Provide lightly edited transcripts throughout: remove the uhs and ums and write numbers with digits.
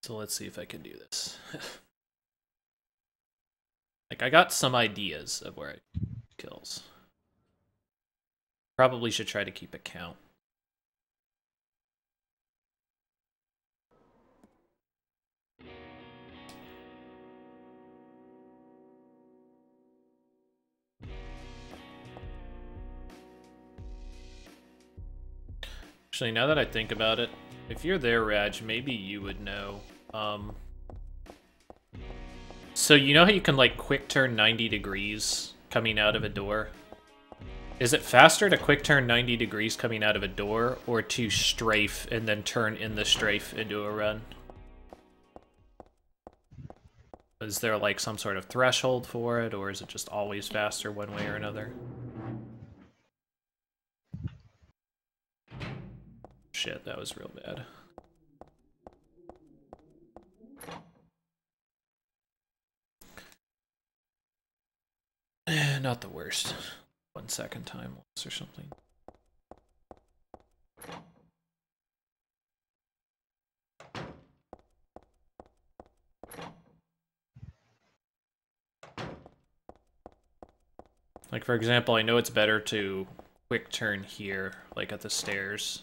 So let's see if I can do this. Like, I got some ideas of where it kills. Probably should try to keep a count. Actually, now that I think about it, if you're there, Raj, maybe you would know. So you know how you can, like, quick turn 90 degrees coming out of a door? Is it faster to quick turn 90 degrees coming out of a door, or to strafe and then turn in the strafe into a run? Is there, like, some sort of threshold for it, or is it just always faster one way or another? Shit, that was real bad. Not the worst. 1 second time loss or something. Like, for example, I know it's better to quick turn here, like at the stairs,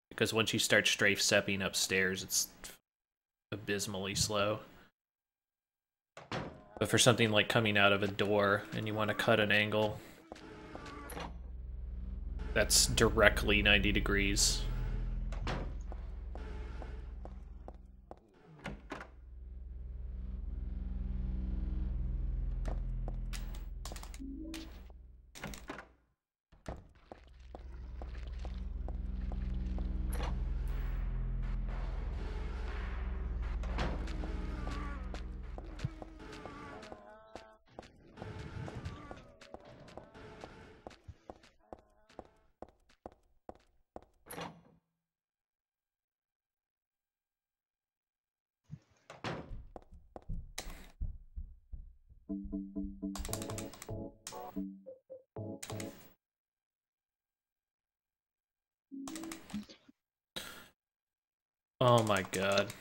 because once you start strafe stepping upstairs, it's abysmally slow. But for something like coming out of a door and you want to cut an angle that's directly 90 degrees. Oh my god.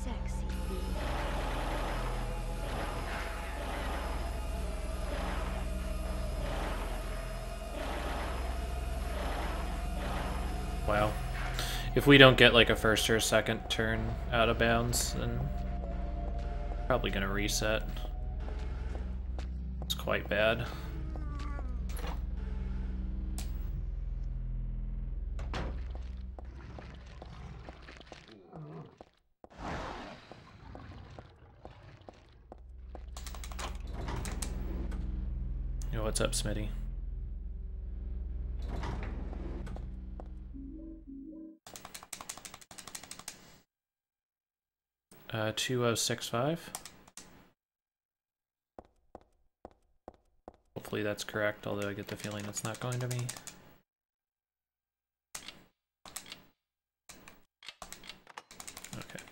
Sexy bee. Wow. If we don't get like a first or a second turn out of bounds, then probably gonna reset. It's quite bad. Yo, what's up, Smitty? 2065. Hopefully that's correct, although I get the feeling it's not going to be. Okay.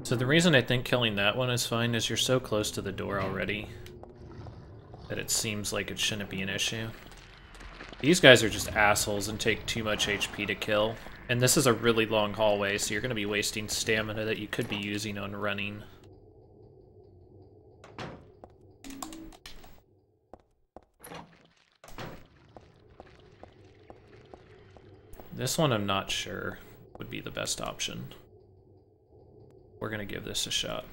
So the reason I think killing that one is fine is you're so close to the door already that it seems like it shouldn't be an issue. These guys are just assholes and take too much HP to kill. And this is a really long hallway, so you're going to be wasting stamina that you could be using on running. This one I'm not sure would be the best option. We're going to give this a shot.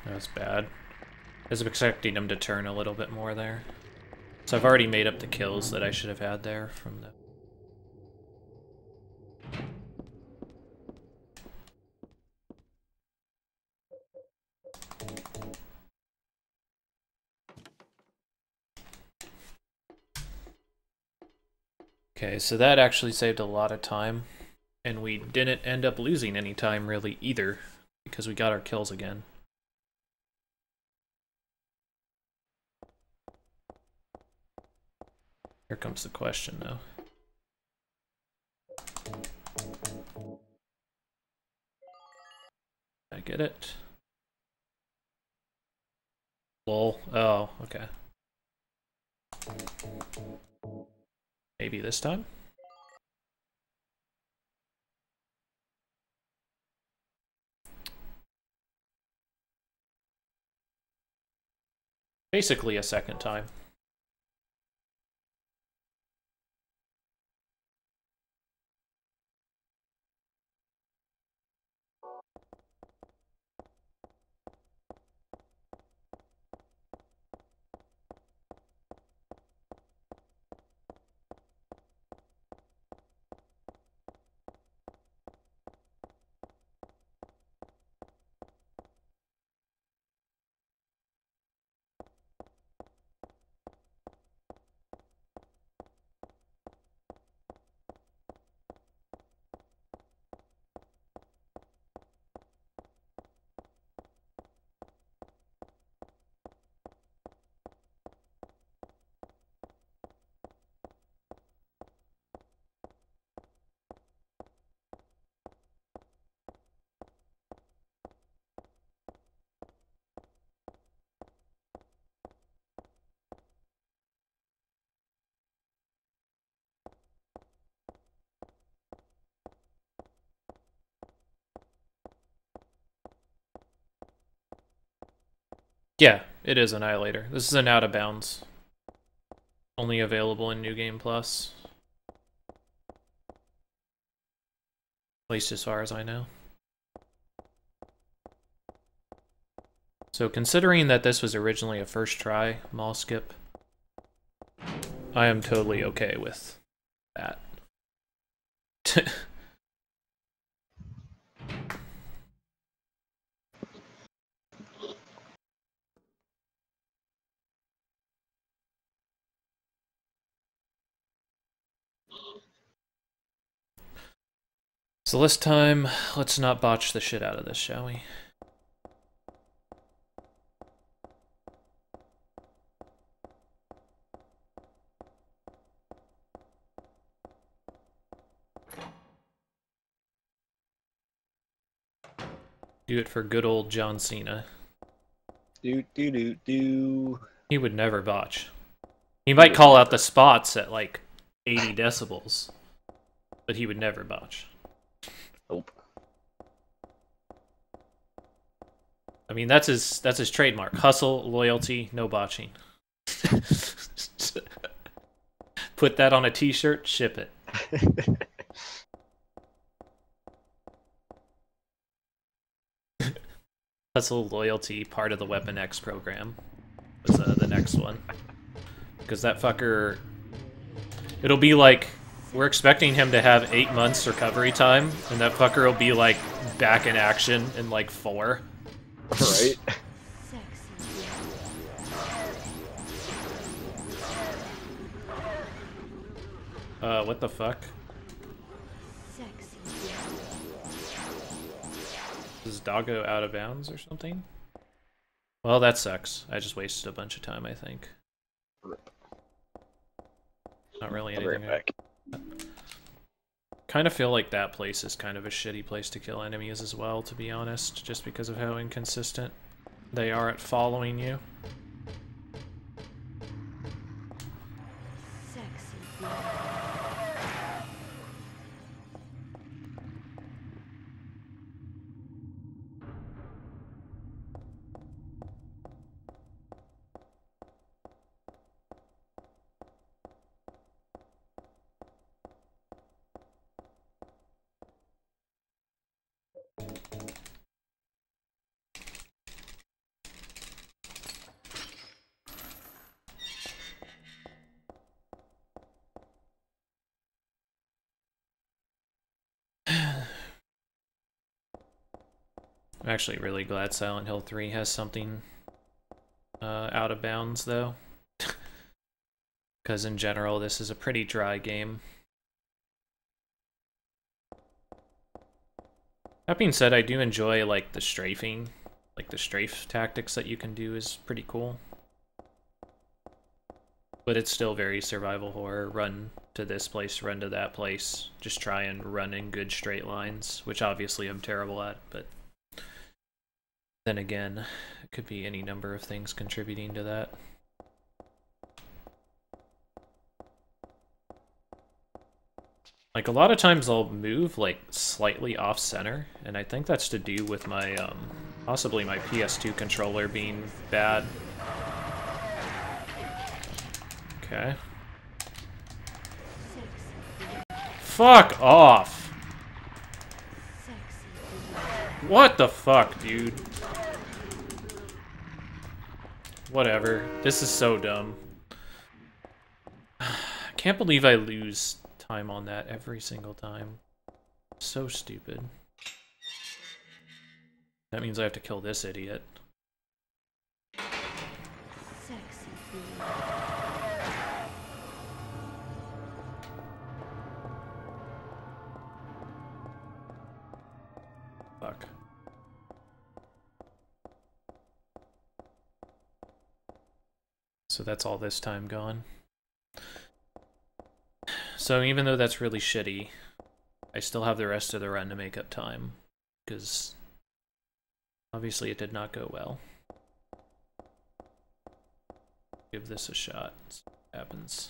That's bad. I was expecting him to turn a little bit more there. So I've already made up the kills that I should have had there from the... Okay, so that actually saved a lot of time. And we didn't end up losing any time really either, because we got our kills again. Here comes the question, though. I get it. Lol. Oh, okay. Maybe this time? Basically a second time. Yeah, it is Annihilator. This is an out of bounds. Only available in New Game Plus. At least as far as I know. So considering that this was originally a first try mall skip, I am totally okay with that. So this time, let's not botch the shit out of this, shall we? Do it for good old John Cena. Do. He would never botch. He might call out the spots at like 80 decibels, but he would never botch. Nope. I mean, that's his trademark. Hustle, loyalty, no botching. Put that on a t-shirt, ship it. Hustle, loyalty, part of the Weapon X program was the next one. Because that fucker... It'll be like... We're expecting him to have 8 months recovery time, and that fucker will be, like, back in action in, like, 4. Right? What the fuck? Is Doggo out of bounds or something? Well, that sucks. I just wasted a bunch of time, I think. Rip. Not really I'll be anything. right back. Kind of feel like that place is kind of a shitty place to kill enemies as well, to be honest, just because of how inconsistent they are at following you. I'm actually really glad Silent Hill 3 has something out of bounds, though. Because in general, this is a pretty dry game. That being said, I do enjoy, like, the strafing. Like, the strafe tactics that you can do is pretty cool. But it's still very survival horror. Run to this place, run to that place. Just try and run in good straight lines, which obviously I'm terrible at, but... Then again, it could be any number of things contributing to that. Like, a lot of times I'll move, like, slightly off-center, and I think that's to do with my, possibly my PS2 controller being bad. Okay. Fuck off! What the fuck, dude? Whatever. This is so dumb. I can't believe I lose time on that every single time. So stupid. That means I have to kill this idiot. Fuck. So that's all this time gone. So even though that's really shitty, I still have the rest of the run to make up time, because obviously it did not go well. Give this a shot, see what happens.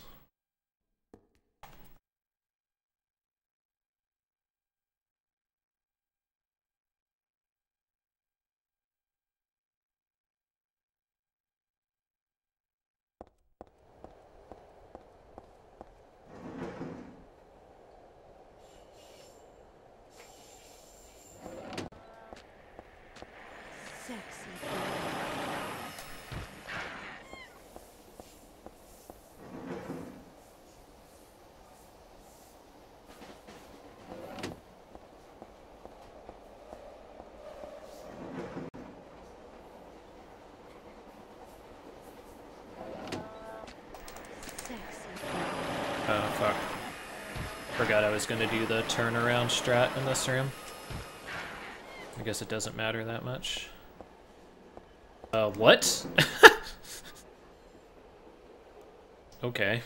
Oh, fuck. Forgot I was gonna do the turnaround strat in this room. I guess it doesn't matter that much. What? Okay.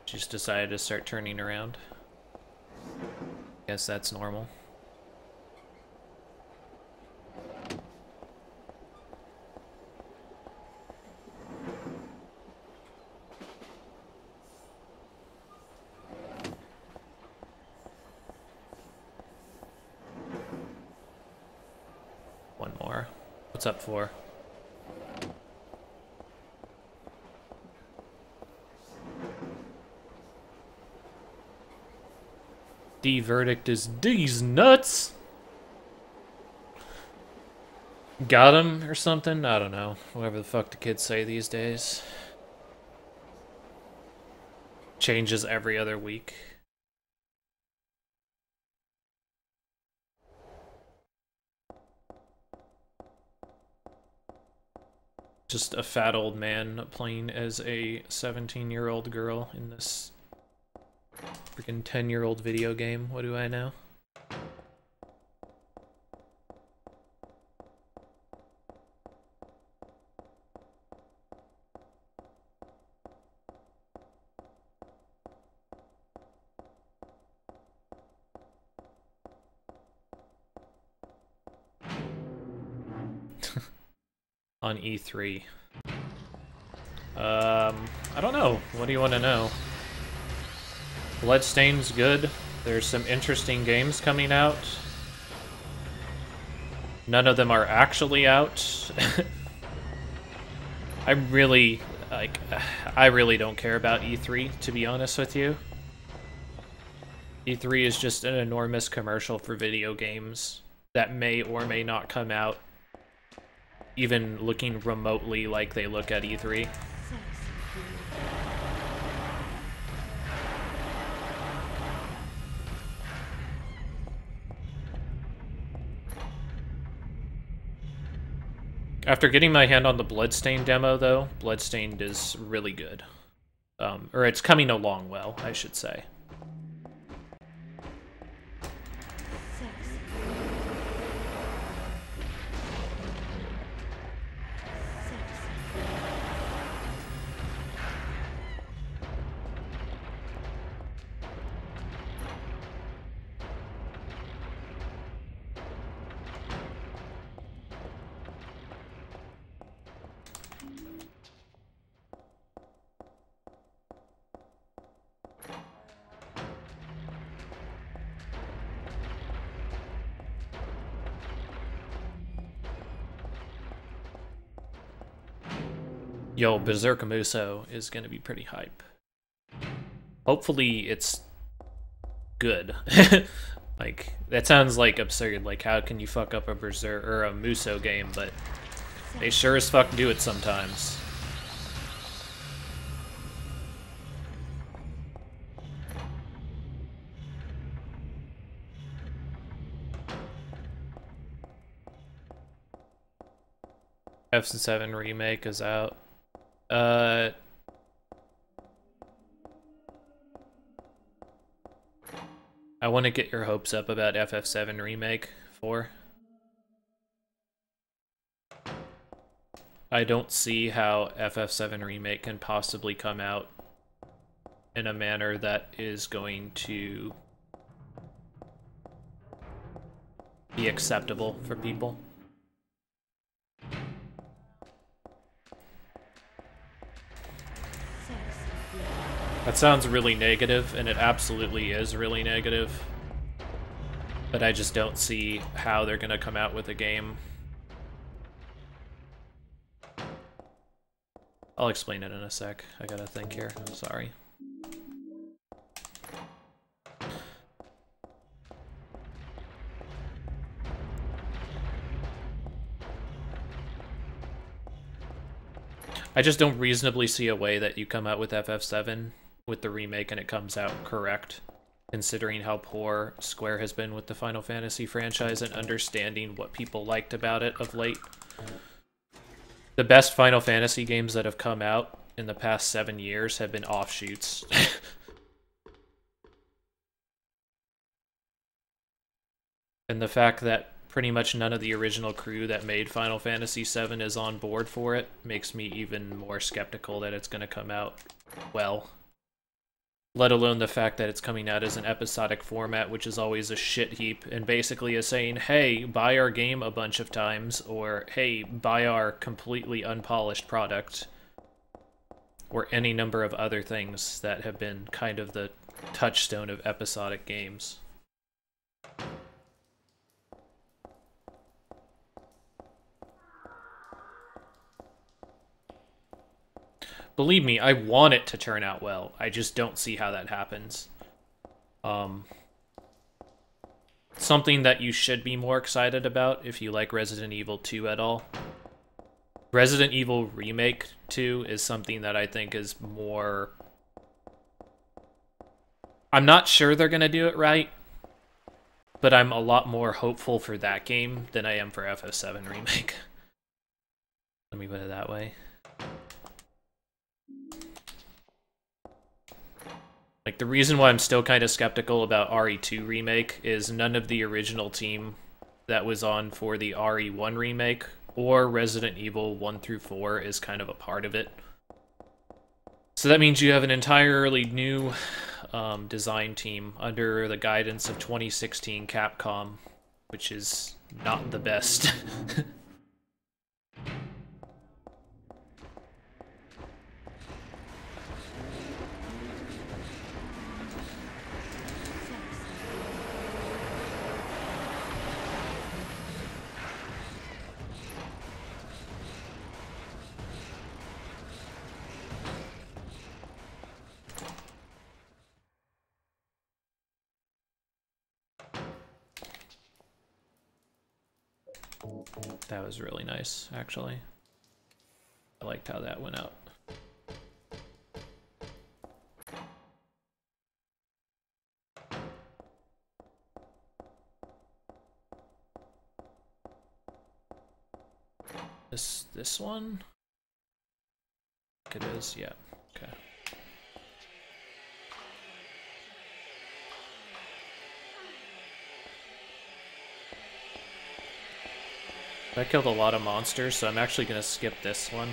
Just decided to start turning around. Guess that's normal. One more. What's up for? The verdict is these nuts! Got him or something? I don't know. Whatever the fuck the kids say these days. changes every other week. Just a fat old man playing as a 17-year-old girl in this freaking 10-year-old video game. What do I know? On E3. I don't know. What do you want to know? Bloodstain's good. There's some interesting games coming out. None of them are actually out. I really don't care about E3, to be honest with you. E3 is just an enormous commercial for video games that may or may not come out, even looking remotely like they look at E3. After getting my hand on the Bloodstained demo, though, Bloodstained is really good. Or it's coming along well, I should say. Yo, Berserk Muso is gonna be pretty hype. Hopefully it's good. Like, that sounds like absurd. Like, how can you fuck up a Berserk or a Muso game? But they sure as fuck do it sometimes. FF7 remake is out. I want to get your hopes up about FF7 Remake 4. I don't see how FF7 Remake can possibly come out in a manner that is going to be acceptable for people. That sounds really negative, and it absolutely is really negative. But I just don't see how they're gonna come out with a game. I'll explain it in a sec. I gotta think here. I'm sorry. I just don't reasonably see a way that you come out with FF7 with the remake and it comes out correct, considering how poor Square has been with the Final Fantasy franchise and understanding what people liked about it of late. The best Final Fantasy games that have come out in the past 7 years have been offshoots. And the fact that pretty much none of the original crew that made Final Fantasy VII is on board for it makes me even more skeptical that it's going to come out well. Let alone the fact that it's coming out as an episodic format, which is always a shit heap, and basically is saying, hey, buy our game a bunch of times, or hey, buy our completely unpolished product, or any number of other things that have been kind of the touchstone of episodic games. Believe me, I want it to turn out well. I just don't see how that happens. Something that you should be more excited about if you like Resident Evil 2 at all. Resident Evil Remake 2 is something that I think is more I'm not sure they're gonna do it right, but I'm a lot more hopeful for that game than I am for FF7 Remake. Let me put it that way. Like, the reason why I'm still kind of skeptical about RE2 Remake is none of the original team that was on for the RE1 Remake or Resident Evil 1 through 4 is kind of a part of it. So that means you have an entirely new design team under the guidance of 2016 Capcom, which is not the best. That was really nice, actually. I liked how that went out. This one? I think it is, yeah. Okay. I killed a lot of monsters, so I'm actually gonna skip this one.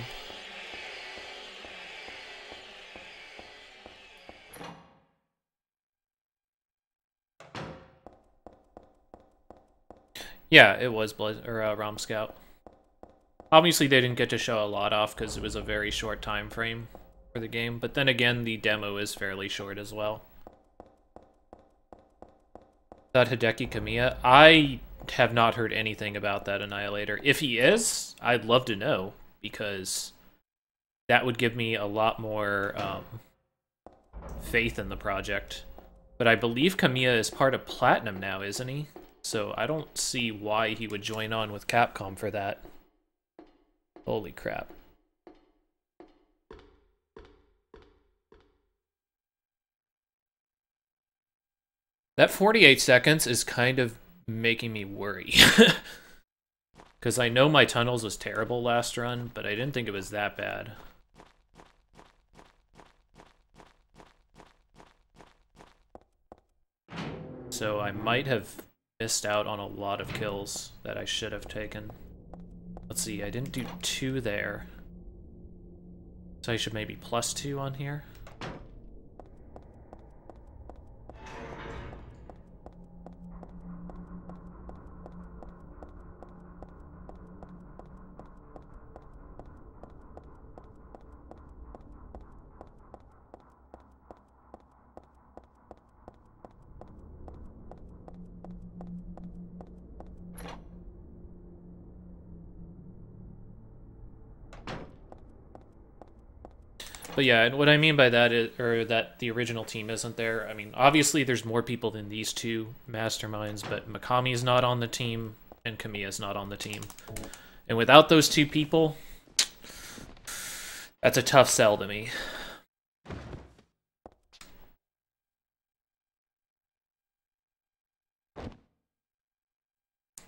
Yeah, it was Rom Scout. Obviously, they didn't get to show a lot off because it was a very short time frame for the game, but then again, the demo is fairly short as well. That Hideki Kamiya, I have not heard anything about that Annihilator. If he is, I'd love to know, because that would give me a lot more faith in the project. But I believe Kamiya is part of Platinum now, isn't he? So I don't see why he would join on with Capcom for that. Holy crap. That 48 seconds is kind of making me worry. Because I know my tunnels was terrible last run, but I didn't think it was that bad. So I might have missed out on a lot of kills that I should have taken. Let's see, I didn't do 2 there. So I should maybe +2 on here. But yeah, and what I mean by that is, or that the original team isn't there, I mean, obviously there's more people than these two masterminds, but Mikami's not on the team, and Kamiya's not on the team. And without those two people, that's a tough sell to me.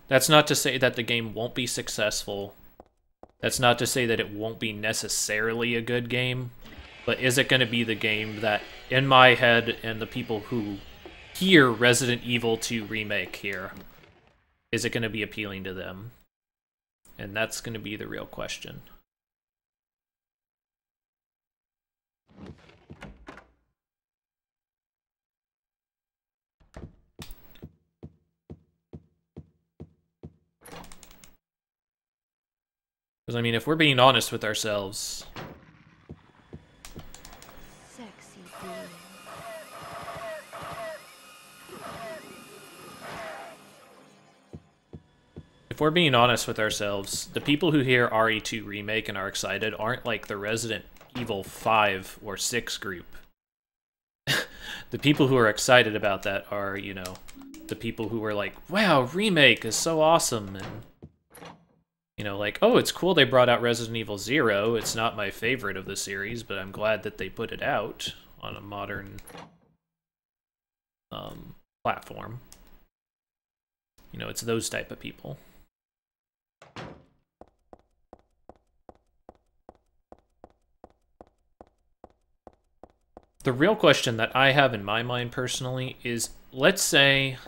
That's not to say that the game won't be successful. That's not to say that it won't be necessarily a good game. But is it going to be the game that, in my head, and the people who hear Resident Evil 2 Remake here, is it going to be appealing to them? And that's going to be the real question. Because, I mean, if we're being honest with ourselves... If we're being honest with ourselves, the people who hear RE2 Remake and are excited aren't like the Resident Evil 5 or 6 group. The people who are excited about that are, you know, the people who are like, wow, Remake is so awesome, and, you know, like, oh, it's cool they brought out Resident Evil 0. It's not my favorite of the series, but I'm glad that they put it out on a modern platform. You know, it's those type of people. The real question that I have in my mind personally is, let's say...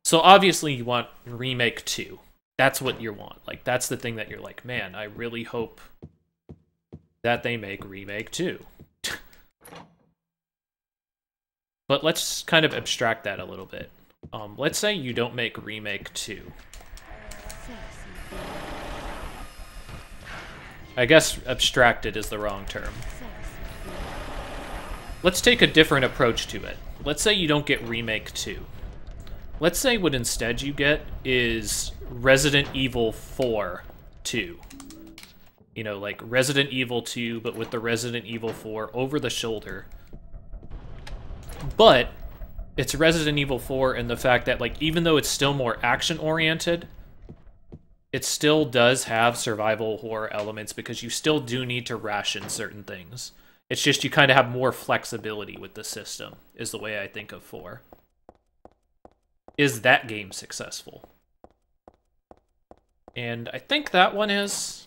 So obviously you want Remake 2. That's what you want. Like, that's the thing that you're like, man, I really hope that they make Remake 2. But let's kind of abstract that a little bit. Let's say you don't make Remake 2. I guess abstracted is the wrong term. Let's take a different approach to it. Let's say you don't get Remake 2. Let's say what instead you get is Resident Evil 4 2. You know, like Resident Evil 2, but with the Resident Evil 4 over the shoulder. But it's Resident Evil 4 in the fact that, like, even though it's still more action-oriented, it still does have survival horror elements because you still do need to ration certain things. It's just you kind of have more flexibility with the system, is the way I think of 4. Is that game successful? And I think that one is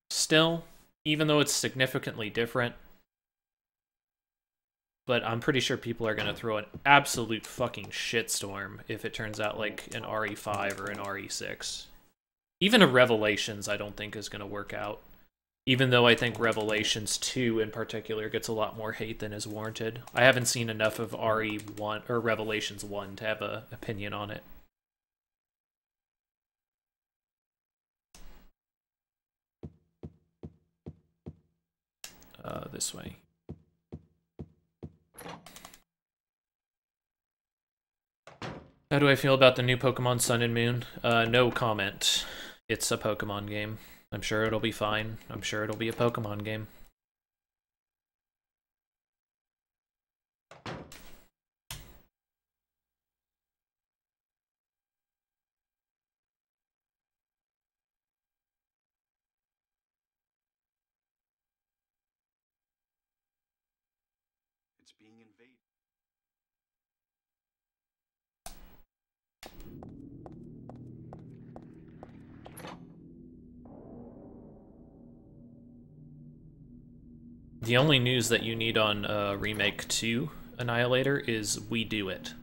still, even though it's significantly different. But I'm pretty sure people are going to throw an absolute fucking shitstorm if it turns out like an RE5 or an RE6. Even a Revelations I don't think is going to work out. Even though I think Revelations 2 in particular gets a lot more hate than is warranted. I haven't seen enough of RE1 or Revelations 1 to have an opinion on it. This way. How do I feel about the new Pokemon Sun and Moon? No comment. It's a Pokemon game. I'm sure it'll be fine. I'm sure it'll be a Pokemon game. It's being invaded. The only news that you need on Remake 2 Annihilator is we do it.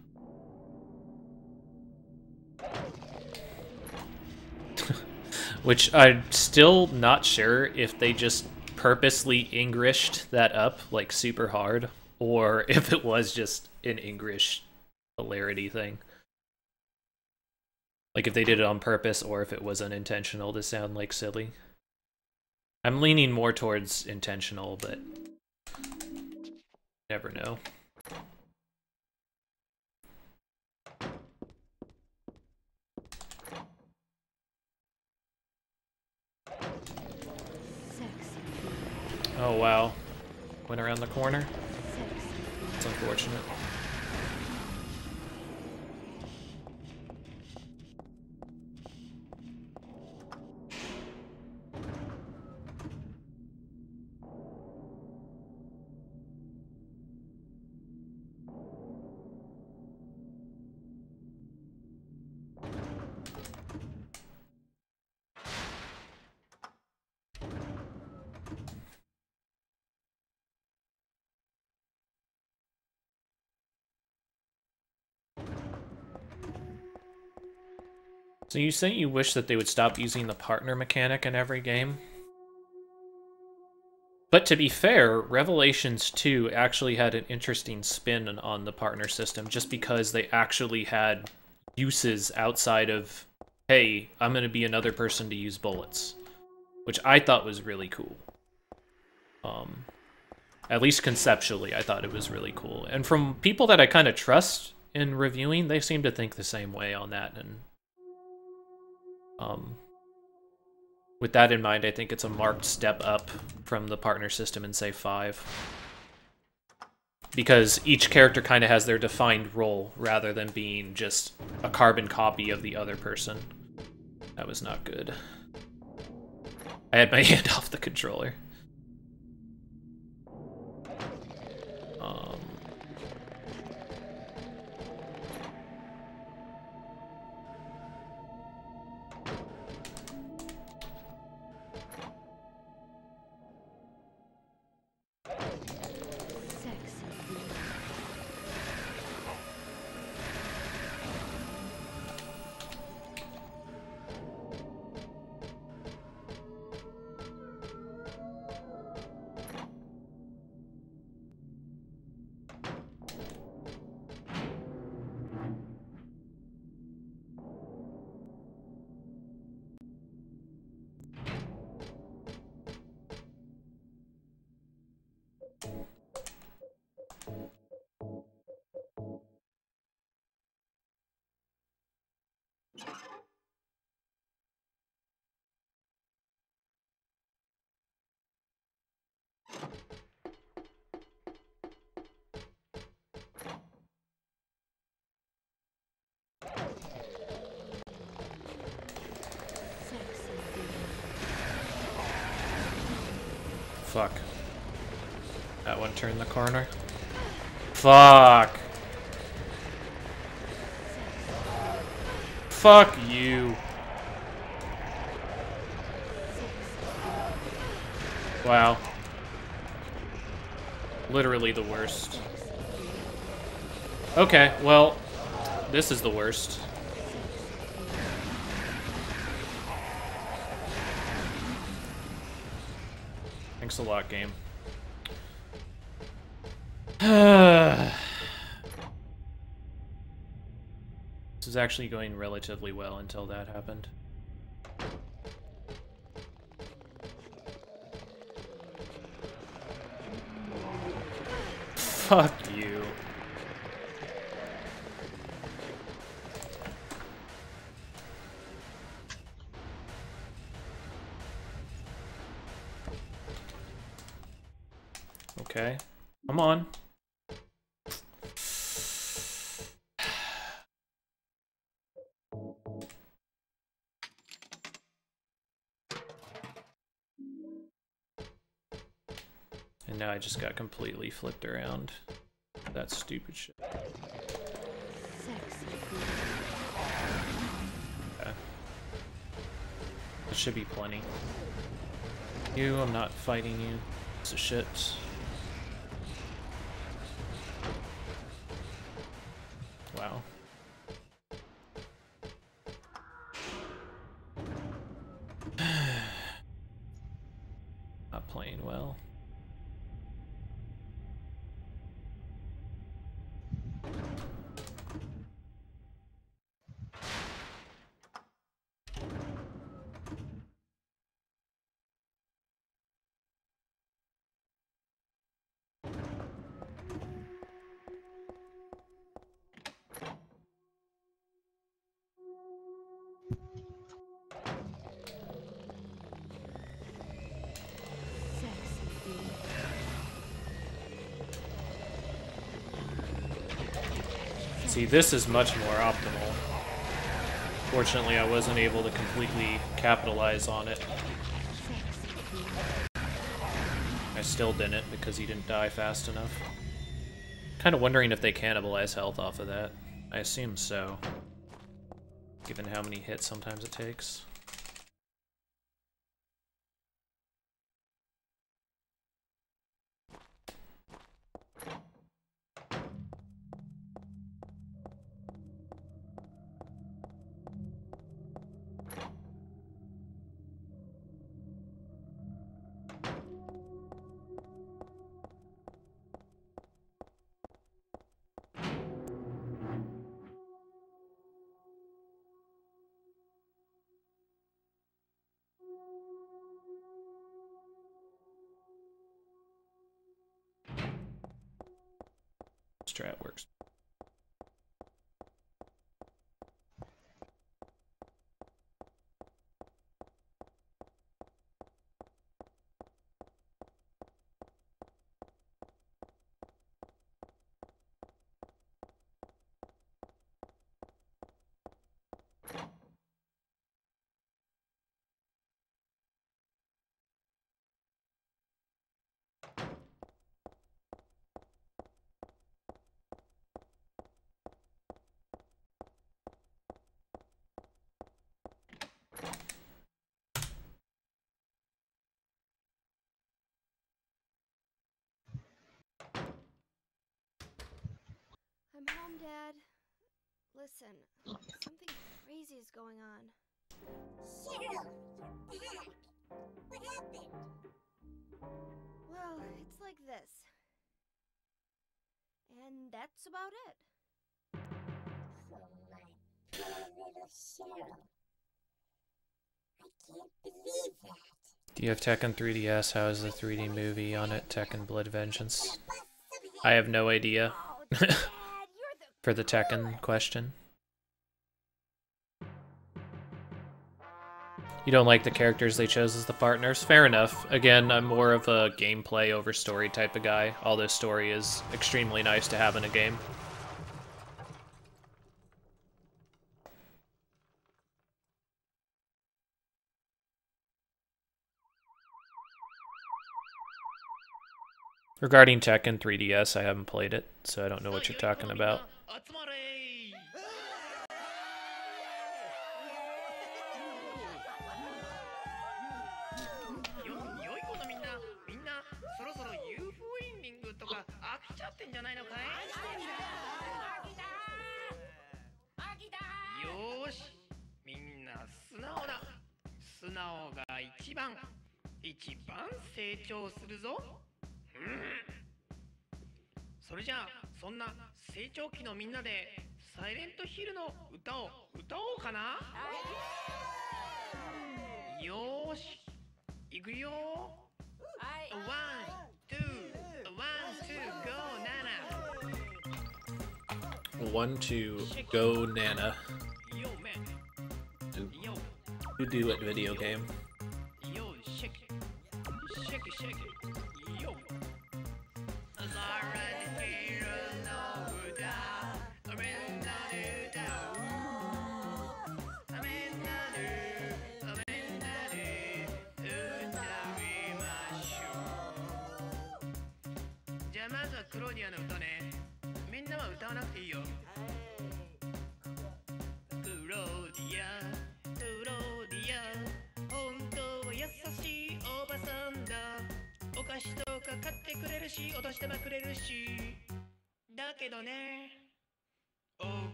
Which I'm still not sure if they just purposely Englished that up like super hard, or if it was just an English hilarity thing. Like if they did it on purpose, or if it was unintentional to sound like silly. I'm leaning more towards intentional, but never know. Oh wow. Went around the corner. It's unfortunate. So you say you wish that they would stop using the partner mechanic in every game? But to be fair, Revelations 2 actually had an interesting spin on the partner system just because they actually had uses outside of, hey, I'm going to be another person to use bullets. Which I thought was really cool. At least conceptually, I thought it was really cool. And from people that I kind of trust in reviewing, they seem to think the same way on that. And with that in mind, I think it's a marked step up from the partner system in, say, 5. Because each character kind of has their defined role, rather than being just a carbon copy of the other person. That was not good. I had my hand off the controller. Fuck. That one turned the corner. Fuck. Fuck you. Wow. Literally the worst. Okay, well, this is the worst. Thanks a lot, game. This was actually going relatively well until that happened. Fuck you. Okay. Come on. And now I just got completely flipped around. That stupid shit. Okay. That should be plenty. You, I'm not fighting you. It's a shit. Wow. Not playing well. See, this is much more optimal. Fortunately, I wasn't able to completely capitalize on it. I still didn't because he didn't die fast enough. Kind of wondering if they cannibalize health off of that. I assume so, given how many hits sometimes it takes. Strat works. I'm home, Dad. Listen, something crazy is going on. Cheryl, you're back. What happened? Well, it's like this. And that's about it. Oh, my poor little Cheryl. I can't believe that. Do you have Tekken 3DS? How is the 3D movie on it? Tekken Blood Vengeance. Bust some I have no idea. Oh, Dad, you're the For the Tekken question. You don't like the characters they chose as the partners? Fair enough. Again, I'm more of a gameplay over story type of guy, although story is extremely nice to have in a game. Regarding Tekken 3DS, I haven't played it, so I don't know what you're talking about. One, two, go Nana. And you do it video game.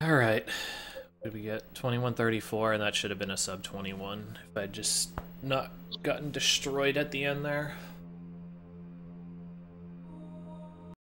Alright. What did we get? 2134, and that should have been a sub 21 if I'd just not gotten destroyed at the end there.